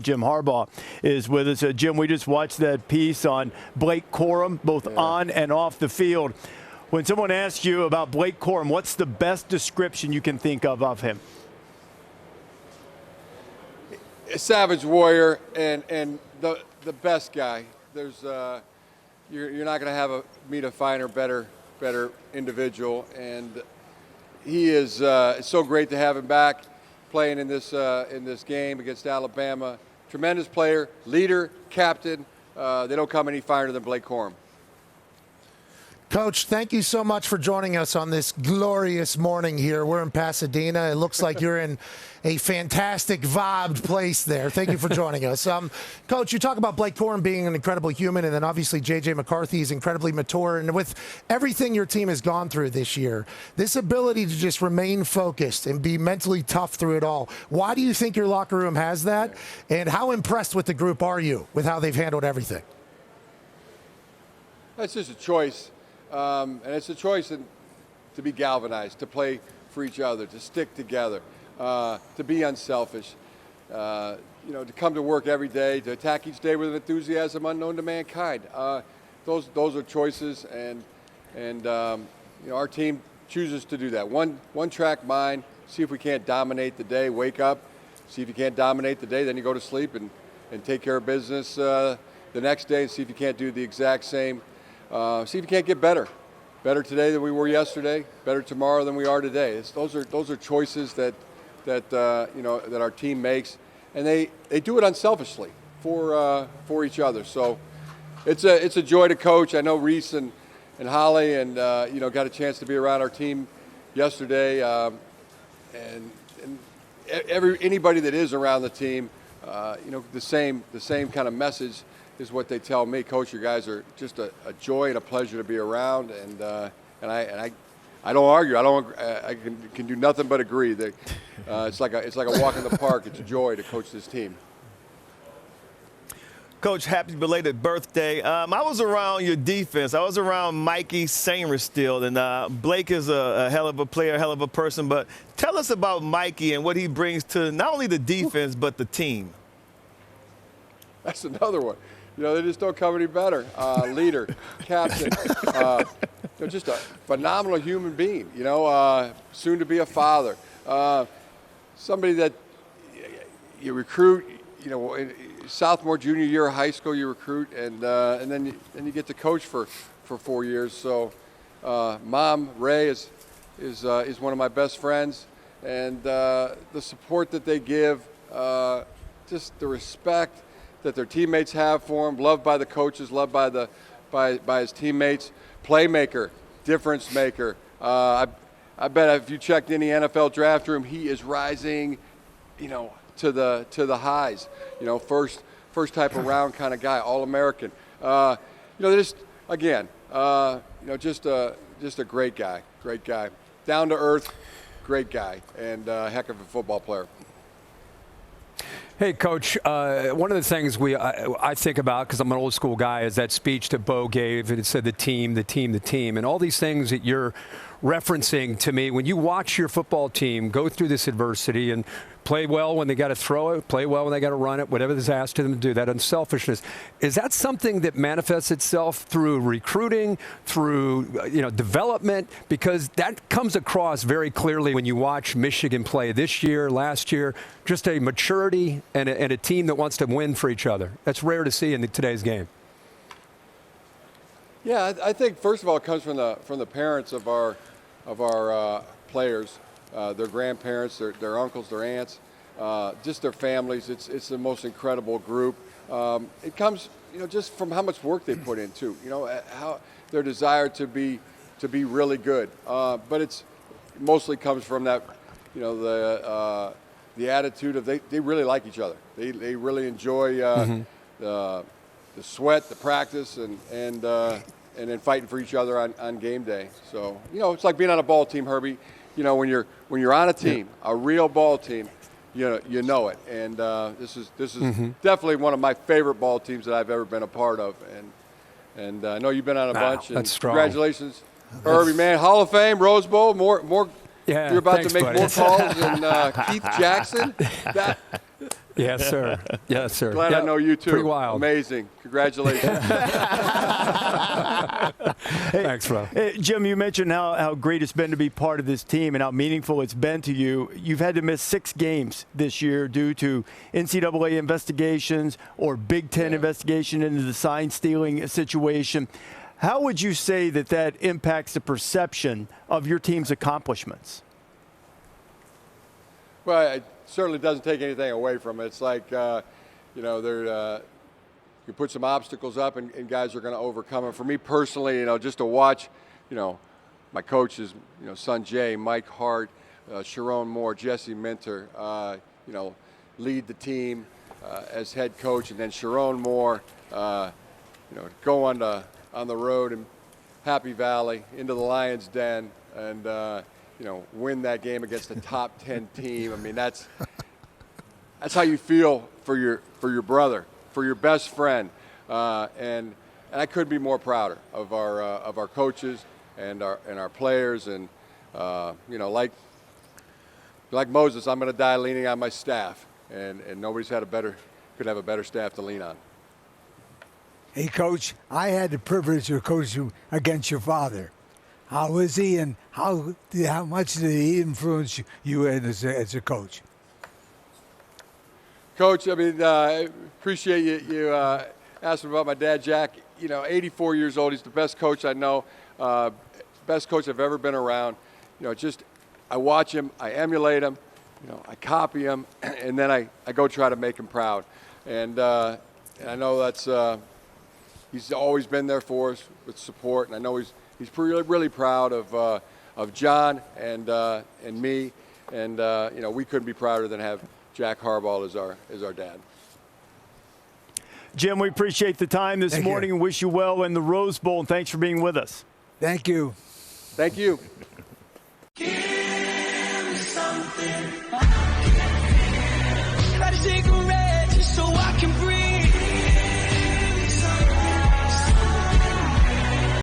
Jim Harbaugh is with us. Jim, we just watched that piece on Blake Corum, both on and off the field. When someone asks you about Blake Corum, what's the best description you can think of him? A savage warrior and the best guy. There's you're not going to meet a finer, better individual, and he is. It's so great to have him back playing in this game against Alabama. Tremendous player, leader, captain. They don't come any finer than Blake Corum. Coach, thank you so much for joining us on this glorious morning here. We're in Pasadena. It looks like you're in a fantastic vibed place there. Thank you for joining us. Coach, you talk about Blake Corum being an incredible human, and then obviously J.J. McCarthy is incredibly mature. And with everything your team has gone through this year, this ability to just remain focused and be mentally tough through it all, why do you think your locker room has that? And how impressed with the group are you with how they've handled everything? That's just a choice. And it's a choice to be galvanized, to play for each other, to stick together, to be unselfish, to come to work every day, to attack each day with an enthusiasm unknown to mankind. Those are choices, and our team chooses to do that. One track mind. See if we can't dominate the day. Wake up. See if you can't dominate the day. Then you go to sleep and take care of business the next day, and see if you can't do the exact same. See if you can't get better today than we were yesterday, better tomorrow than we are today. Those are choices that our team makes, and they do it unselfishly for each other. So it's a joy to coach. I know Reese and Holly and got a chance to be around our team yesterday, and anybody that is around the team, the same kind of message is what they tell me. Coach, you guys are just a joy and a pleasure to be around, and I don't argue. I can do nothing but agree that it's like a walk in the park. It's a joy to coach this team. Coach, happy belated birthday. I was around your defense. I was around Mikey Sainristil, and Blake is a hell of a player, hell of a person. But tell us about Mikey and what he brings to not only the defense but the team. That's another one. They just don't come any better. Leader, captain, just a phenomenal human being. Soon to be a father. Somebody that you recruit. Sophomore, junior year of high school, you recruit, and then you get to coach for 4 years. So, Mom Ray is one of my best friends, and the support that they give, just the respect that their teammates have for him, loved by the coaches, loved by his teammates, playmaker, difference maker. I bet if you checked any NFL draft room, he is rising, to the highs. First type of round kind of guy, All-American. Just a great guy, down to earth, great guy, and a heck of a football player. Hey, Coach, one of the things I think about, because I'm an old school guy, is that speech that Bo gave, and it said the team, and all these things that you're referencing to me. When you watch your football team go through this adversity and play well when they got to throw it, play well when they got to run it, whatever is asked of them to do, that unselfishness, is that something that manifests itself through recruiting, through development? Because that comes across very clearly when you watch Michigan play this year, last year, just a maturity and a team that wants to win for each other. That's rare to see in today's game. Yeah, I think first of all it comes from the parents of our players, their grandparents, their uncles, their aunts, just their families. It's the most incredible group. It comes just from how much work they put into how their desire to be really good. But it mostly comes from that the attitude of they really like each other. They really enjoy the sweat, the practice, and then fighting for each other on game day. So it's like being on a ball team, Herbie. When you're on a team, a real ball team, you know it. And this is definitely one of my favorite ball teams that I've ever been a part of. And I know you've been on a bunch. And that's strong. Congratulations, Herbie, man. Hall of Fame, Rose Bowl, more. Yeah, you're about thanks, to make buddy. more calls than Keith Jackson. Yes, sir. Yes, sir. Glad I know you too. Pretty wild. Amazing. Congratulations. Thanks, bro. Jim, you mentioned how great it's been to be part of this team and how meaningful it's been to you. You've had to miss 6 games this year due to NCAA investigations or Big Ten investigation into the sign stealing situation. How would you say that impacts the perception of your team's accomplishments? Well, it certainly doesn't take anything away from it. It's like, you put some obstacles up and guys are going to overcome them. For me personally, just to watch, my coaches, son Jay, Mike Hart, Sharon Moore, Jesse Minter, lead the team as head coach, and then Sharon Moore, go on the road in Happy Valley into the Lions' Den and win that game against a top 10 team. I mean, that's how you feel for your brother, for your best friend, and I couldn't be more prouder of our coaches and our players. And like Moses, I'm going to die leaning on my staff, and nobody's could have a better staff to lean on. Hey, Coach, I had the privilege of coaching against your father. How is he, and how much did he influence you as a coach? Coach, I appreciate you asking about my dad, Jack. 84 years old. He's the best coach I know, best coach I've ever been around. I watch him, I emulate him, I copy him, and then I go try to make him proud. And I know that's he's always been there for us with support, and I know he's really proud of John and me, and we couldn't be prouder than have Jack Harbaugh as our dad. Jim, we appreciate the time this morning and wish you well in the Rose Bowl, and thanks for being with us. Thank you. Thank you. Give me something.